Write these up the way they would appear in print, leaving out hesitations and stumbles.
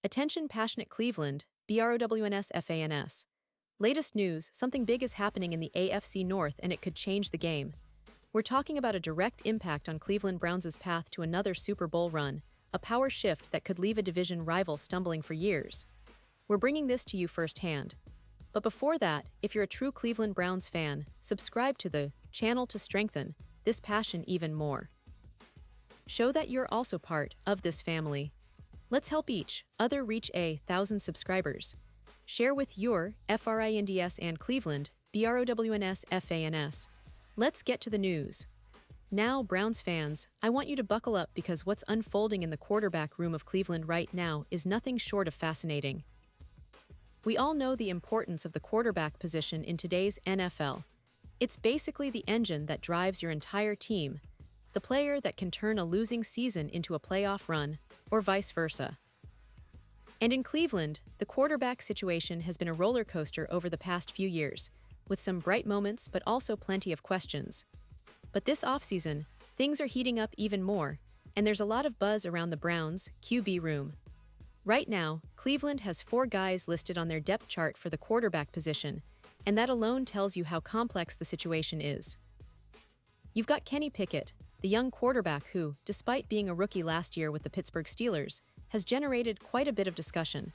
Attention passionate Cleveland, BROWNS. Latest news, something big is happening in the AFC North and it could change the game. We're talking about a direct impact on Cleveland Browns' path to another Super Bowl run, a power shift that could leave a division rival stumbling for years. We're bringing this to you firsthand. But before that, if you're a true Cleveland Browns fan, subscribe to the channel to strengthen this passion even more. Show that you're also part of this family. Let's help each other reach 1,000 subscribers. Share with your FRINDS and Cleveland, BROWNS. Let's get to the news. Now, Browns fans, I want you to buckle up because what's unfolding in the quarterback room of Cleveland right now is nothing short of fascinating. We all know the importance of the quarterback position in today's NFL. It's basically the engine that drives your entire team, the player that can turn a losing season into a playoff run, or vice versa. And in Cleveland, the quarterback situation has been a roller coaster over the past few years, with some bright moments but also plenty of questions. But this offseason, things are heating up even more, and there's a lot of buzz around the Browns' QB room. Right now, Cleveland has 4 guys listed on their depth chart for the quarterback position, and that alone tells you how complex the situation is. You've got Kenny Pickett, the young quarterback who, despite being a rookie last year with the Pittsburgh Steelers, has generated quite a bit of discussion.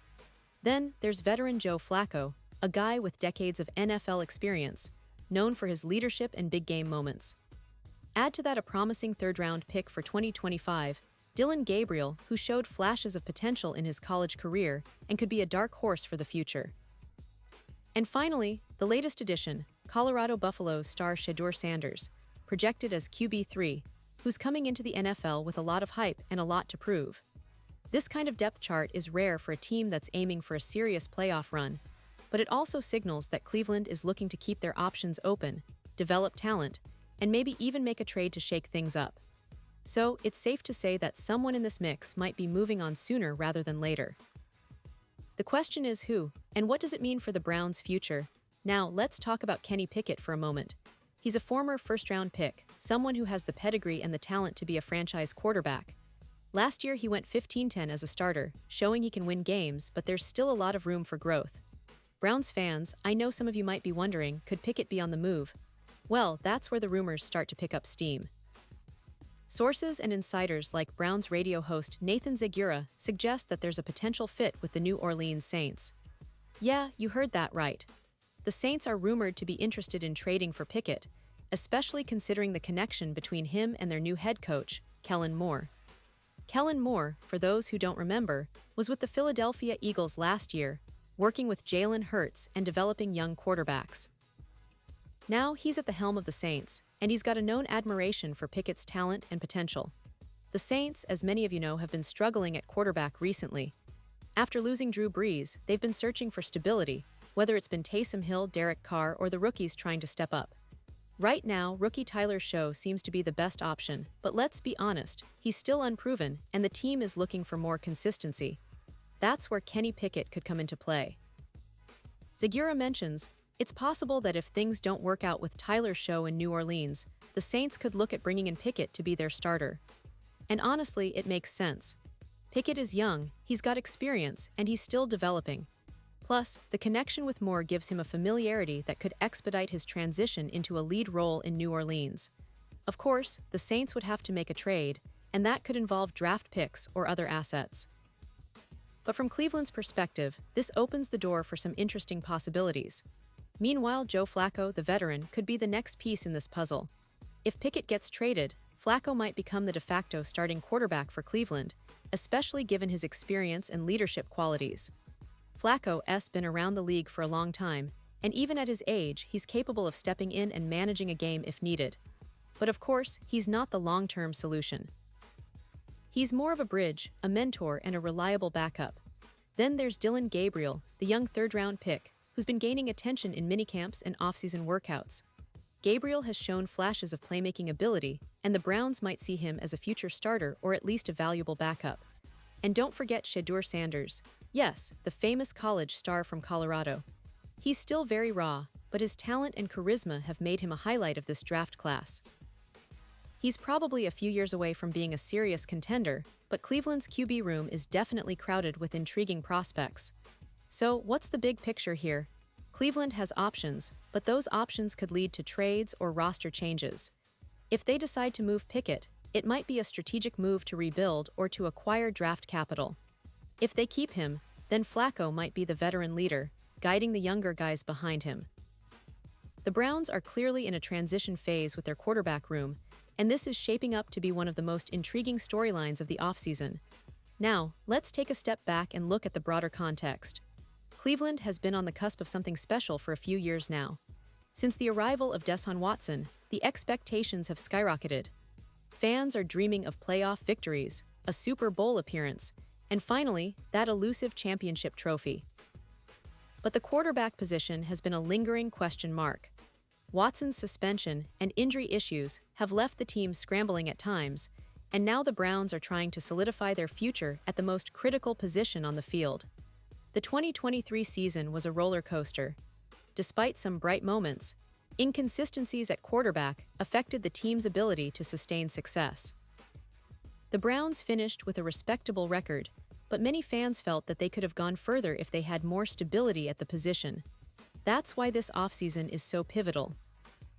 Then there's veteran Joe Flacco, a guy with decades of NFL experience, known for his leadership and big-game moments. Add to that a promising third-round pick for 2025, Dillon Gabriel, who showed flashes of potential in his college career and could be a dark horse for the future. And finally, the latest addition, Colorado Buffaloes star Shedeur Sanders, projected as QB3, who's coming into the NFL with a lot of hype and a lot to prove. This kind of depth chart is rare for a team that's aiming for a serious playoff run, but it also signals that Cleveland is looking to keep their options open, develop talent, and maybe even make a trade to shake things up. So, it's safe to say that someone in this mix might be moving on sooner rather than later. The question is who, and what does it mean for the Browns' future? Now, let's talk about Kenny Pickett for a moment. He's a former first-round pick, someone who has the pedigree and the talent to be a franchise quarterback. Last year, he went 15-10 as a starter, showing he can win games, but there's still a lot of room for growth. Browns fans, I know some of you might be wondering, could Pickett be on the move? Well, that's where the rumors start to pick up steam. Sources and insiders like Browns radio host Nathan Zegura suggest that there's a potential fit with the New Orleans Saints. Yeah, you heard that right. The Saints are rumored to be interested in trading for Pickett, especially considering the connection between him and their new head coach, Kellen Moore. Kellen Moore, for those who don't remember, was with the Philadelphia Eagles last year, working with Jalen Hurts and developing young quarterbacks. Now he's at the helm of the Saints, and he's got a known admiration for Pickett's talent and potential. The Saints, as many of you know, have been struggling at quarterback recently. After losing Drew Brees, they've been searching for stability, whether it's been Taysom Hill, Derek Carr, or the rookies trying to step up. Right now, rookie Tyler Show seems to be the best option, but let's be honest, he's still unproven, and the team is looking for more consistency. That's where Kenny Pickett could come into play. Zegura mentions, it's possible that if things don't work out with Tyler Show in New Orleans, the Saints could look at bringing in Pickett to be their starter. And honestly, it makes sense. Pickett is young, he's got experience, and he's still developing. Plus, the connection with Moore gives him a familiarity that could expedite his transition into a lead role in New Orleans. Of course, the Saints would have to make a trade, and that could involve draft picks or other assets. But from Cleveland's perspective, this opens the door for some interesting possibilities. Meanwhile, Joe Flacco, the veteran, could be the next piece in this puzzle. If Pickett gets traded, Flacco might become the de facto starting quarterback for Cleveland, especially given his experience and leadership qualities. Flacco's been around the league for a long time, and even at his age, he's capable of stepping in and managing a game if needed. But of course, he's not the long-term solution. He's more of a bridge, a mentor, and a reliable backup. Then there's Dillon Gabriel, the young third-round pick, who's been gaining attention in minicamps and off-season workouts. Gabriel has shown flashes of playmaking ability, and the Browns might see him as a future starter or at least a valuable backup. And don't forget Shedeur Sanders. Yes, the famous college star from Colorado. He's still very raw, but his talent and charisma have made him a highlight of this draft class. He's probably a few years away from being a serious contender, but Cleveland's QB room is definitely crowded with intriguing prospects. So, what's the big picture here? Cleveland has options, but those options could lead to trades or roster changes. If they decide to move Pickett, it might be a strategic move to rebuild or to acquire draft capital. If they keep him, then Flacco might be the veteran leader, guiding the younger guys behind him. The Browns are clearly in a transition phase with their quarterback room, and this is shaping up to be one of the most intriguing storylines of the offseason. Now, let's take a step back and look at the broader context. Cleveland has been on the cusp of something special for a few years now. Since the arrival of Deshaun Watson, the expectations have skyrocketed. Fans are dreaming of playoff victories, a Super Bowl appearance, and finally, that elusive championship trophy. But the quarterback position has been a lingering question mark. Watson's suspension and injury issues have left the team scrambling at times, and now the Browns are trying to solidify their future at the most critical position on the field. The 2023 season was a roller coaster. Despite some bright moments, inconsistencies at quarterback affected the team's ability to sustain success. The Browns finished with a respectable record, but many fans felt that they could have gone further if they had more stability at the position. That's why this offseason is so pivotal.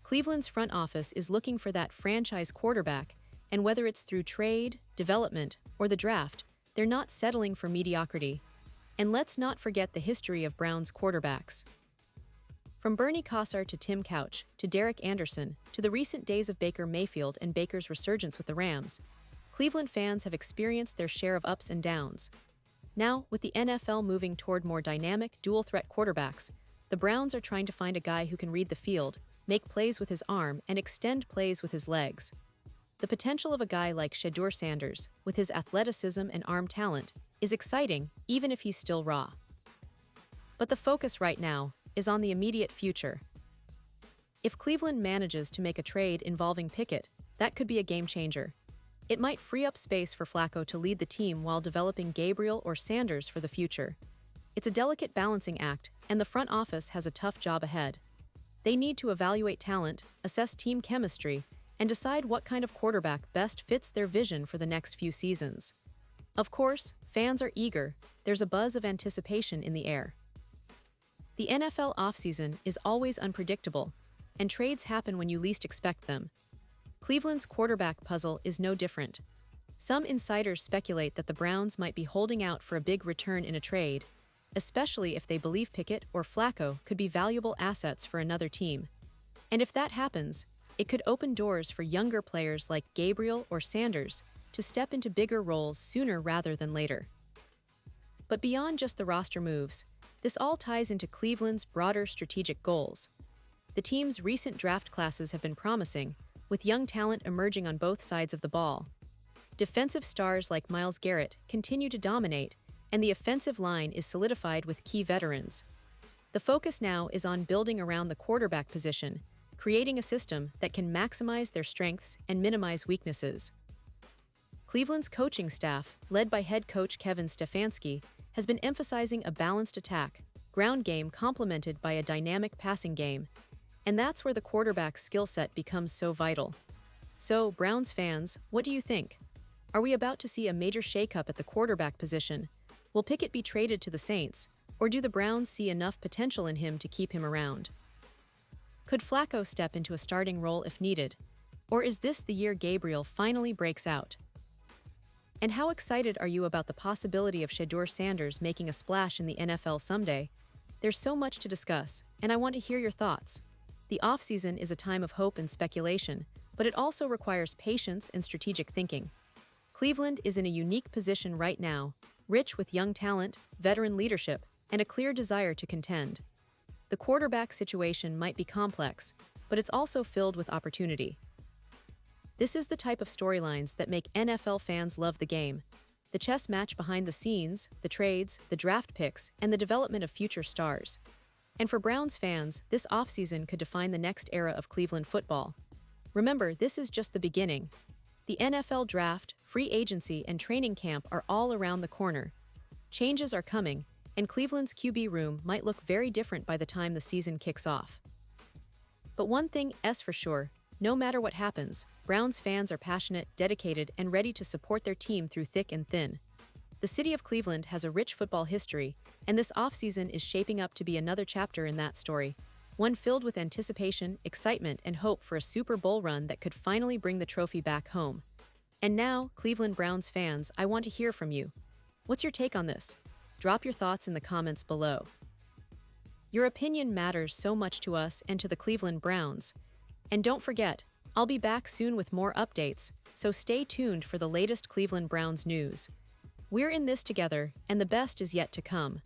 Cleveland's front office is looking for that franchise quarterback, and whether it's through trade, development, or the draft, they're not settling for mediocrity. And let's not forget the history of Browns quarterbacks. From Bernie Kosar to Tim Couch, to Derek Anderson, to the recent days of Baker Mayfield and Baker's resurgence with the Rams, Cleveland fans have experienced their share of ups and downs. Now, with the NFL moving toward more dynamic, dual-threat quarterbacks, the Browns are trying to find a guy who can read the field, make plays with his arm, and extend plays with his legs. The potential of a guy like Shedeur Sanders, with his athleticism and arm talent, is exciting even if he's still raw. But the focus right now is on the immediate future. If Cleveland manages to make a trade involving Pickett, that could be a game changer. It might free up space for Flacco to lead the team while developing Gabriel or Sanders for the future. It's a delicate balancing act, and the front office has a tough job ahead. They need to evaluate talent, assess team chemistry, and decide what kind of quarterback best fits their vision for the next few seasons. Of course, fans are eager. There's a buzz of anticipation in the air. The NFL offseason is always unpredictable, and trades happen when you least expect them. Cleveland's quarterback puzzle is no different. Some insiders speculate that the Browns might be holding out for a big return in a trade, especially if they believe Pickett or Flacco could be valuable assets for another team. And if that happens, it could open doors for younger players like Gabriel or Sanders to step into bigger roles sooner rather than later. But beyond just the roster moves, this all ties into Cleveland's broader strategic goals. The team's recent draft classes have been promising, with young talent emerging on both sides of the ball. Defensive stars like Myles Garrett continue to dominate, and the offensive line is solidified with key veterans. The focus now is on building around the quarterback position, creating a system that can maximize their strengths and minimize weaknesses. Cleveland's coaching staff, led by head coach Kevin Stefanski, has been emphasizing a balanced attack, ground game complemented by a dynamic passing game, and that's where the quarterback's skill set becomes so vital. So, Browns fans, what do you think? Are we about to see a major shakeup at the quarterback position? Will Pickett be traded to the Saints, or do the Browns see enough potential in him to keep him around? Could Flacco step into a starting role if needed, or is this the year Gabriel finally breaks out? And how excited are you about the possibility of Shedeur Sanders making a splash in the NFL someday? There's so much to discuss, and I want to hear your thoughts. The offseason is a time of hope and speculation, but it also requires patience and strategic thinking. Cleveland is in a unique position right now, rich with young talent, veteran leadership, and a clear desire to contend. The quarterback situation might be complex, but it's also filled with opportunity. This is the type of storylines that make NFL fans love the game. The chess match behind the scenes, the trades, the draft picks, and the development of future stars. And for Browns fans, this offseason could define the next era of Cleveland football. Remember, this is just the beginning. The NFL draft, free agency, and training camp are all around the corner. Changes are coming, and Cleveland's QB room might look very different by the time the season kicks off. But one thing is for sure, No matter what happens, Browns fans are passionate, dedicated, and ready to support their team through thick and thin. The city of Cleveland has a rich football history, and this offseason is shaping up to be another chapter in that story. One filled with anticipation, excitement, and hope for a Super Bowl run that could finally bring the trophy back home. And now, Cleveland Browns fans, I want to hear from you. What's your take on this? Drop your thoughts in the comments below. Your opinion matters so much to us and to the Cleveland Browns. And don't forget, I'll be back soon with more updates, so stay tuned for the latest Cleveland Browns news. We're in this together, and the best is yet to come.